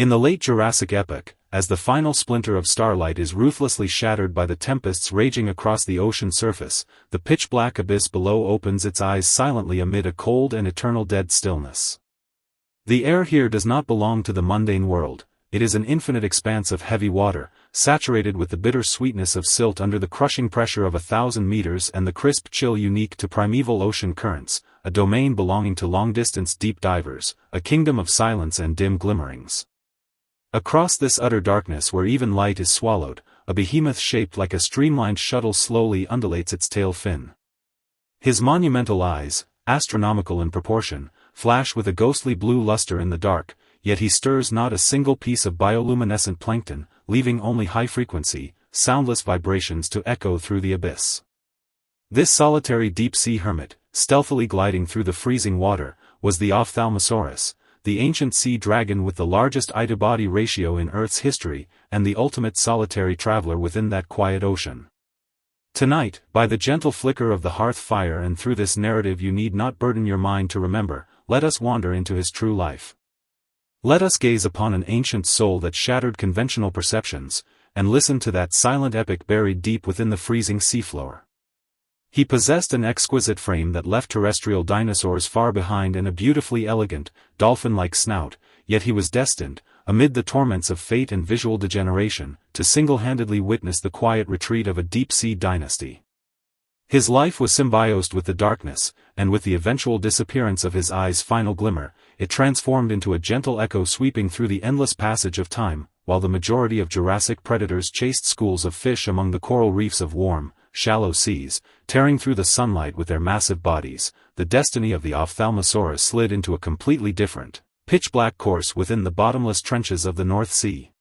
In the late Jurassic epoch, as the final splinter of starlight is ruthlessly shattered by the tempests raging across the ocean surface, the pitch-black abyss below opens its eyes silently amid a cold and eternal dead stillness. The air here does not belong to the mundane world. It is an infinite expanse of heavy water, saturated with the bitter sweetness of silt under the crushing pressure of 1,000 meters and the crisp chill unique to primeval ocean currents, a domain belonging to long-distance deep divers, a kingdom of silence and dim glimmerings. Across this utter darkness where even light is swallowed, a behemoth shaped like a streamlined shuttle slowly undulates its tail fin. His monumental eyes, astronomical in proportion, flash with a ghostly blue luster in the dark, yet he stirs not a single piece of bioluminescent plankton, leaving only high-frequency, soundless vibrations to echo through the abyss. This solitary deep-sea hermit, stealthily gliding through the freezing water, was the Ophthalmosaurus, the ancient sea dragon with the largest eye-to-body ratio in Earth's history, and the ultimate solitary traveler within that quiet ocean. Tonight, by the gentle flicker of the hearth fire and through this narrative you need not burden your mind to remember, let us wander into his true life. Let us gaze upon an ancient soul that shattered conventional perceptions, and listen to that silent epic buried deep within the freezing seafloor. He possessed an exquisite frame that left terrestrial dinosaurs far behind and a beautifully elegant, dolphin-like snout, yet he was destined, amid the torments of fate and visual degeneration, to single-handedly witness the quiet retreat of a deep-sea dynasty. His life was symbiosed with the darkness, and with the eventual disappearance of his eye's final glimmer, it transformed into a gentle echo sweeping through the endless passage of time, while the majority of Jurassic predators chased schools of fish among the coral reefs of warm, shallow seas, tearing through the sunlight with their massive bodies. The destiny of the Ophthalmosaurus slid into a completely different, pitch-black course within the bottomless trenches of the North Sea.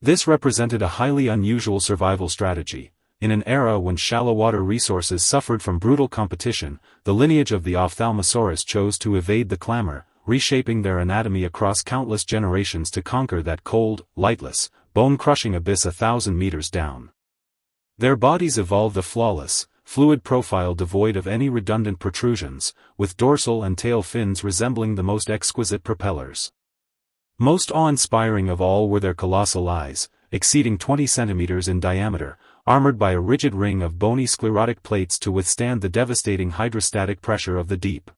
This represented a highly unusual survival strategy. In an era when shallow water resources suffered from brutal competition, the lineage of the Ophthalmosaurus chose to evade the clamor, reshaping their anatomy across countless generations to conquer that cold, lightless, bone-crushing abyss 1,000 meters down. Their bodies evolved a flawless, fluid profile devoid of any redundant protrusions, with dorsal and tail fins resembling the most exquisite propellers. Most awe-inspiring of all were their colossal eyes, exceeding 20 centimeters in diameter, armored by a rigid ring of bony sclerotic plates to withstand the devastating hydrostatic pressure of the deep.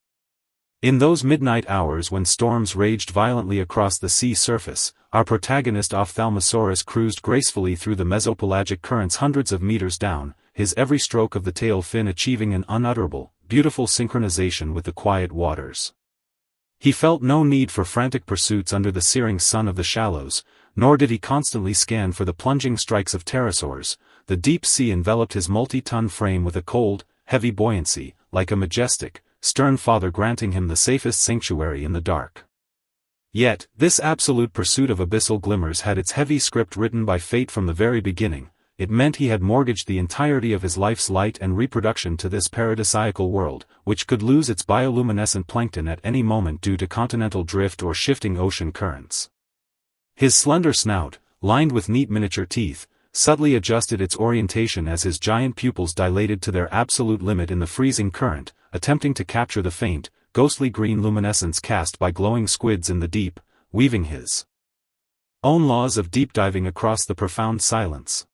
In those midnight hours when storms raged violently across the sea surface, our protagonist Ophthalmosaurus cruised gracefully through the mesopelagic currents hundreds of meters down, his every stroke of the tail fin achieving an unutterable, beautiful synchronization with the quiet waters. He felt no need for frantic pursuits under the searing sun of the shallows, nor did he constantly scan for the plunging strikes of pterosaurs. The deep sea enveloped his multi-ton frame with a cold, heavy buoyancy, like a majestic, stern father granting him the safest sanctuary in the dark. Yet, this absolute pursuit of abyssal glimmers had its heavy script written by fate from the very beginning. It meant he had mortgaged the entirety of his life's light and reproduction to this paradisiacal world, which could lose its bioluminescent plankton at any moment due to continental drift or shifting ocean currents. His slender snout, lined with neat miniature teeth, subtly adjusted its orientation as his giant pupils dilated to their absolute limit in the freezing current, attempting to capture the faint, ghostly green luminescence cast by glowing squids in the deep, weaving his own laws of deep diving across the profound silence.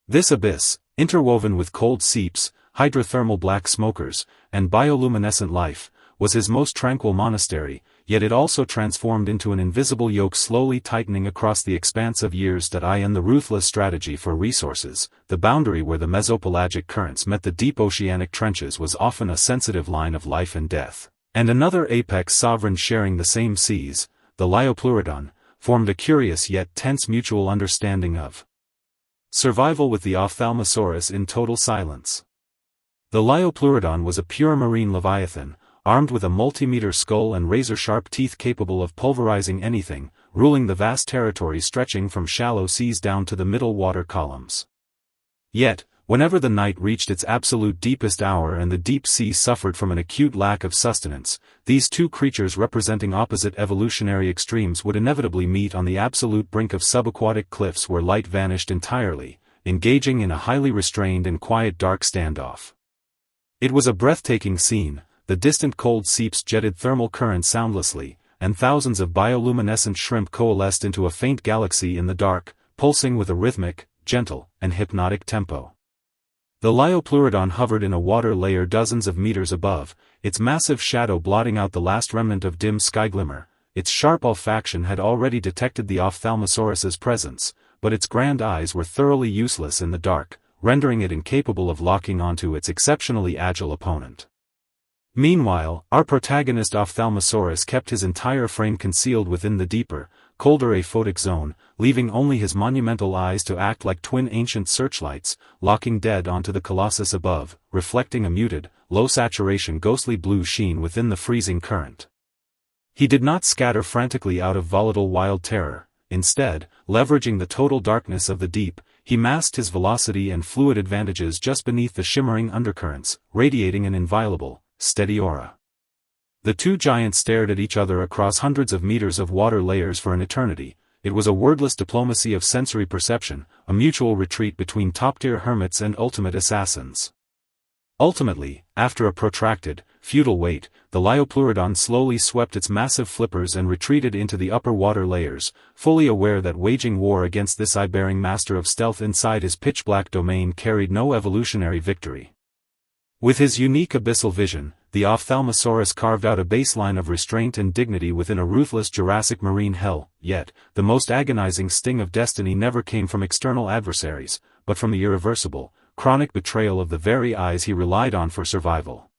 This abyss, interwoven with cold seeps, hydrothermal black smokers, and bioluminescent life, was his most tranquil monastery, yet it also transformed into an invisible yoke slowly tightening across the expanse of years that in the ruthless strategy for resources. The boundary where the mesopelagic currents met the deep oceanic trenches was often a sensitive line of life and death, and another apex sovereign sharing the same seas, the Liopleurodon, formed a curious yet tense mutual understanding of survival with the Ophthalmosaurus in total silence. The Liopleurodon was a pure marine leviathan, armed with a multi-meter skull and razor-sharp teeth capable of pulverizing anything, ruling the vast territory stretching from shallow seas down to the middle water columns. Yet, whenever the night reached its absolute deepest hour and the deep sea suffered from an acute lack of sustenance, these two creatures representing opposite evolutionary extremes would inevitably meet on the absolute brink of subaquatic cliffs where light vanished entirely, engaging in a highly restrained and quiet dark standoff. It was a breathtaking scene. The distant cold seeps jetted thermal currents soundlessly, and thousands of bioluminescent shrimp coalesced into a faint galaxy in the dark, pulsing with a rhythmic, gentle, and hypnotic tempo. The Liopleurodon hovered in a water layer dozens of meters above, its massive shadow blotting out the last remnant of dim sky glimmer. Its sharp olfaction had already detected the Ophthalmosaurus's presence, but its grand eyes were thoroughly useless in the dark, rendering it incapable of locking onto its exceptionally agile opponent. Meanwhile, our protagonist Ophthalmosaurus kept his entire frame concealed within the deeper, colder aphotic zone, leaving only his monumental eyes to act like twin ancient searchlights, locking dead onto the colossus above, reflecting a muted, low-saturation ghostly blue sheen within the freezing current. He did not scatter frantically out of volatile wild terror. Instead, leveraging the total darkness of the deep, he masked his velocity and fluid advantages just beneath the shimmering undercurrents, radiating an inviolable, steady aura. The two giants stared at each other across hundreds of meters of water layers for an eternity. It was a wordless diplomacy of sensory perception, a mutual retreat between top-tier hermits and ultimate assassins. Ultimately, after a protracted, futile wait, the Liopleurodon slowly swept its massive flippers and retreated into the upper water layers, fully aware that waging war against this eye-bearing master of stealth inside his pitch-black domain carried no evolutionary victory. With his unique abyssal vision, the Ophthalmosaurus carved out a baseline of restraint and dignity within a ruthless Jurassic marine hell, yet, the most agonizing sting of destiny never came from external adversaries, but from the irreversible, chronic betrayal of the very eyes he relied on for survival.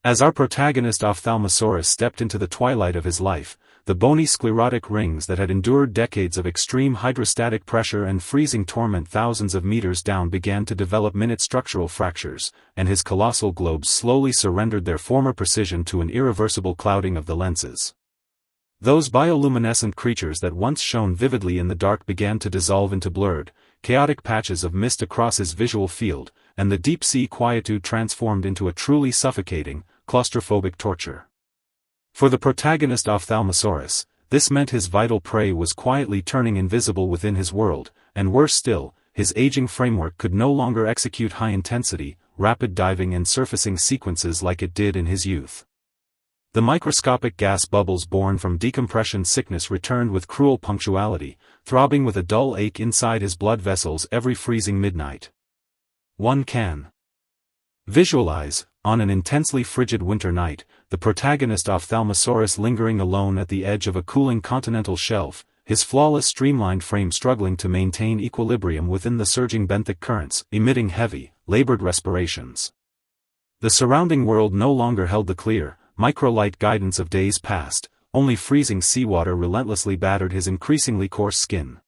As our protagonist Ophthalmosaurus stepped into the twilight of his life, the bony sclerotic rings that had endured decades of extreme hydrostatic pressure and freezing torment thousands of meters down began to develop minute structural fractures, and his colossal globes slowly surrendered their former precision to an irreversible clouding of the lenses. Those bioluminescent creatures that once shone vividly in the dark began to dissolve into blurred, chaotic patches of mist across his visual field, and the deep-sea quietude transformed into a truly suffocating, claustrophobic torture. For the protagonist Ophthalmosaurus, this meant his vital prey was quietly turning invisible within his world, and worse still, his aging framework could no longer execute high-intensity, rapid diving and surfacing sequences like it did in his youth. The microscopic gas bubbles born from decompression sickness returned with cruel punctuality, throbbing with a dull ache inside his blood vessels every freezing midnight. One can visualize, on an intensely frigid winter night, the protagonist Ophthalmosaurus lingering alone at the edge of a cooling continental shelf, his flawless streamlined frame struggling to maintain equilibrium within the surging benthic currents, emitting heavy, labored respirations. The surrounding world no longer held the clear, microlight guidance of days past, only freezing seawater relentlessly battered his increasingly coarse skin.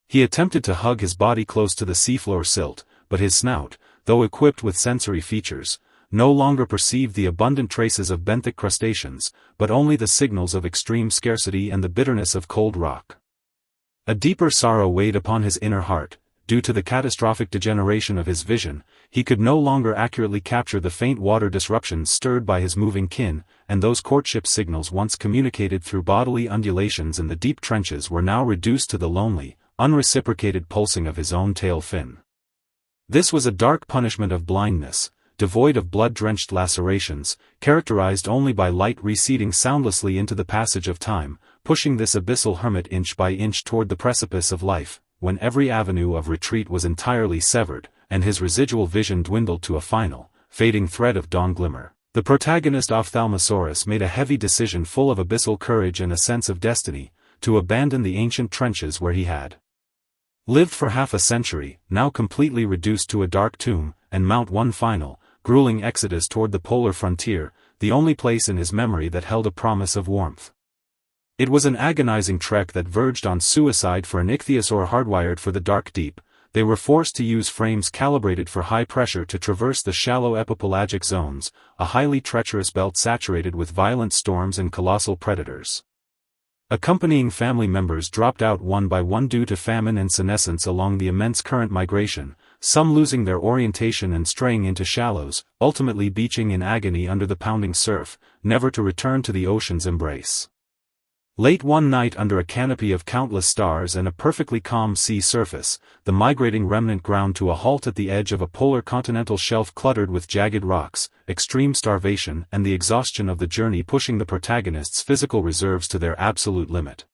He attempted to hug his body close to the seafloor silt, but his snout, though equipped with sensory features, no longer perceived the abundant traces of benthic crustaceans, but only the signals of extreme scarcity and the bitterness of cold rock. A deeper sorrow weighed upon his inner heart. Due to the catastrophic degeneration of his vision, he could no longer accurately capture the faint water disruptions stirred by his moving kin, and those courtship signals once communicated through bodily undulations in the deep trenches were now reduced to the lonely, unreciprocated pulsing of his own tail fin. This was a dark punishment of blindness, devoid of blood-drenched lacerations, characterized only by light receding soundlessly into the passage of time, pushing this abyssal hermit inch by inch toward the precipice of life, when every avenue of retreat was entirely severed, and his residual vision dwindled to a final, fading thread of dawn glimmer. The protagonist Ophthalmosaurus made a heavy decision full of abyssal courage and a sense of destiny, to abandon the ancient trenches where he had lived for half a century, now completely reduced to a dark tomb, and mount one final, grueling exodus toward the polar frontier, the only place in his memory that held a promise of warmth. It was an agonizing trek that verged on suicide for an ichthyosaur hardwired for the dark deep. They were forced to use frames calibrated for high pressure to traverse the shallow epipelagic zones, a highly treacherous belt saturated with violent storms and colossal predators. Accompanying family members dropped out one by one due to famine and senescence along the immense current migration, some losing their orientation and straying into shallows, ultimately beaching in agony under the pounding surf, never to return to the ocean's embrace. Late one night under a canopy of countless stars and a perfectly calm sea surface, the migrating remnant ground to a halt at the edge of a polar continental shelf cluttered with jagged rocks, extreme starvation and the exhaustion of the journey pushing the protagonist's physical reserves to their absolute limit.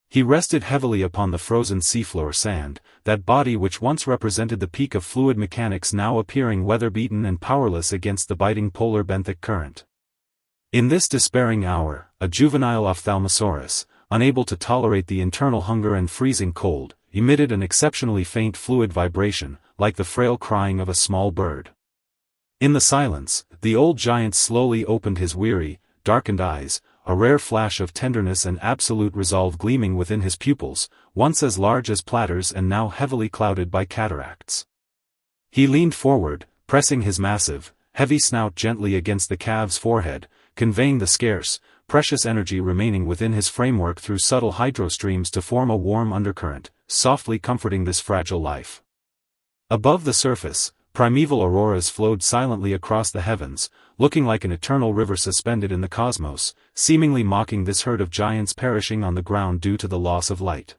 He rested heavily upon the frozen seafloor sand, that body which once represented the peak of fluid mechanics now appearing weather-beaten and powerless against the biting polar benthic current. In this despairing hour, a juvenile ophthalmosaurus, unable to tolerate the internal hunger and freezing cold, emitted an exceptionally faint fluid vibration, like the frail crying of a small bird. In the silence, the old giant slowly opened his weary, darkened eyes, a rare flash of tenderness and absolute resolve gleaming within his pupils, once as large as platters and now heavily clouded by cataracts. He leaned forward, pressing his massive, heavy snout gently against the calf's forehead, conveying the scarce, precious energy remaining within his framework through subtle hydrostreams to form a warm undercurrent, softly comforting this fragile life. Above the surface, primeval auroras flowed silently across the heavens, looking like an eternal river suspended in the cosmos, seemingly mocking this herd of giants perishing on the ground due to the loss of light.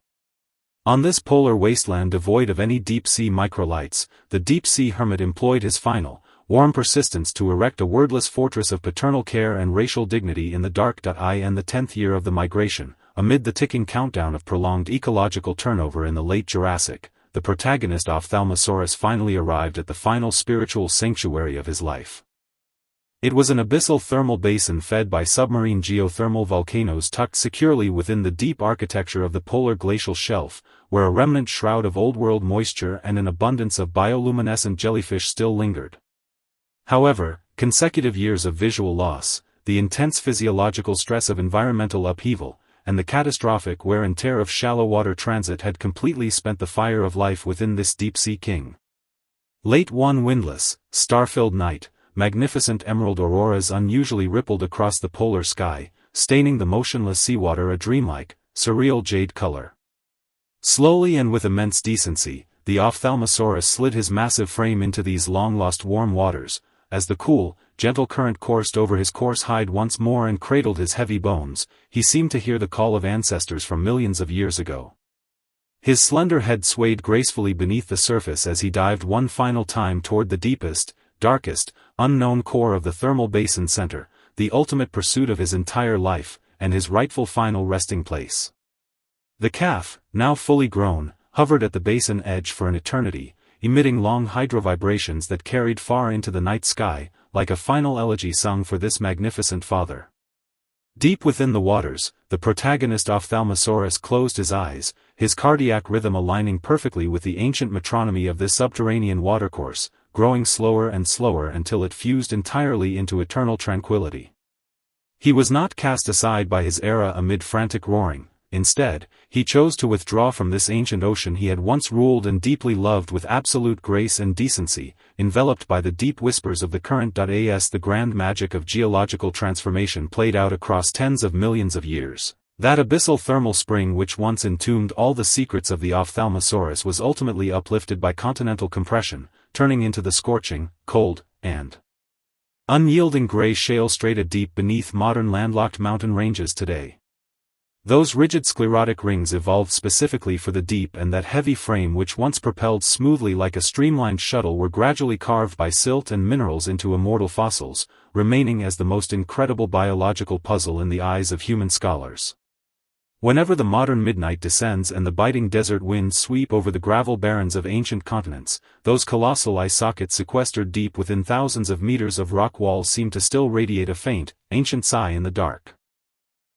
On this polar wasteland devoid of any deep-sea microlights, the deep-sea hermit employed his final, warm persistence to erect a wordless fortress of paternal care and racial dignity in the dark. In the 10th year of the migration, amid the ticking countdown of prolonged ecological turnover in the late Jurassic, the protagonist Ophthalmosaurus finally arrived at the final spiritual sanctuary of his life. It was an abyssal thermal basin fed by submarine geothermal volcanoes tucked securely within the deep architecture of the polar glacial shelf, where a remnant shroud of old-world moisture and an abundance of bioluminescent jellyfish still lingered. However, consecutive years of visual loss, the intense physiological stress of environmental upheaval, and the catastrophic wear and tear of shallow water transit had completely spent the fire of life within this deep-sea king. Late one windless, star-filled night, magnificent emerald auroras unusually rippled across the polar sky, staining the motionless seawater a dreamlike, surreal jade color. Slowly and with immense decency, the Ophthalmosaurus slid his massive frame into these long-lost warm waters. As the cool, gentle current coursed over his coarse hide once more and cradled his heavy bones, he seemed to hear the call of ancestors from millions of years ago. His slender head swayed gracefully beneath the surface as he dived one final time toward the deepest, darkest, unknown core of the thermal basin center, the ultimate pursuit of his entire life, and his rightful final resting place. The calf, now fully grown, hovered at the basin edge for an eternity, emitting long hydrovibrations that carried far into the night sky, like a final elegy sung for this magnificent father. Deep within the waters, the protagonist Ophthalmosaurus closed his eyes, his cardiac rhythm aligning perfectly with the ancient metronomy of this subterranean watercourse, growing slower and slower until it fused entirely into eternal tranquility. He was not cast aside by his era amid frantic roaring. Instead, he chose to withdraw from this ancient ocean he had once ruled and deeply loved with absolute grace and decency, enveloped by the deep whispers of the current. As the grand magic of geological transformation played out across tens of millions of years, that abyssal thermal spring which once entombed all the secrets of the Ophthalmosaurus was ultimately uplifted by continental compression, turning into the scorching, cold, and unyielding gray shale strata deep beneath modern landlocked mountain ranges today. Those rigid sclerotic rings evolved specifically for the deep, and that heavy frame which once propelled smoothly like a streamlined shuttle were gradually carved by silt and minerals into immortal fossils, remaining as the most incredible biological puzzle in the eyes of human scholars. Whenever the modern midnight descends and the biting desert winds sweep over the gravel barrens of ancient continents, those colossal eye sockets sequestered deep within thousands of meters of rock walls seem to still radiate a faint, ancient sigh in the dark.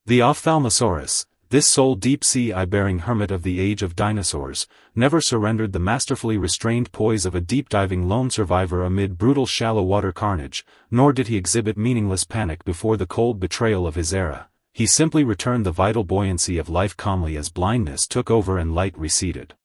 The Ophthalmosaurus, this sole deep-sea eye-bearing hermit of the age of dinosaurs, never surrendered the masterfully restrained poise of a deep-diving lone survivor amid brutal shallow-water carnage, nor did he exhibit meaningless panic before the cold betrayal of his era. He simply returned the vital buoyancy of life calmly as blindness took over and light receded.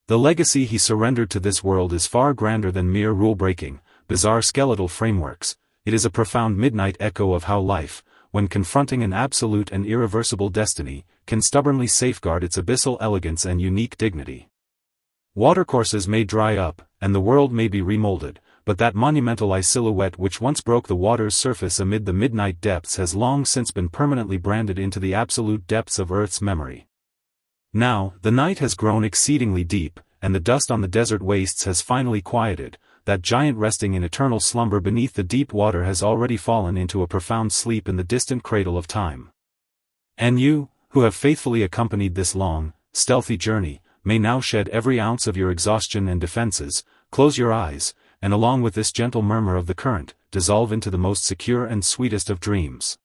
The legacy he surrendered to this world is far grander than mere rule-breaking, bizarre skeletal frameworks. It is a profound midnight echo of how life, when confronting an absolute and irreversible destiny, can stubbornly safeguard its abyssal elegance and unique dignity. Watercourses may dry up, and the world may be remolded, but that monumental silhouette which once broke the water's surface amid the midnight depths has long since been permanently branded into the absolute depths of Earth's memory. Now, the night has grown exceedingly deep, and the dust on the desert wastes has finally quieted. That giant resting in eternal slumber beneath the deep water has already fallen into a profound sleep in the distant cradle of time. And you, who have faithfully accompanied this long, stealthy journey, may now shed every ounce of your exhaustion and defenses, close your eyes, and along with this gentle murmur of the current, dissolve into the most secure and sweetest of dreams.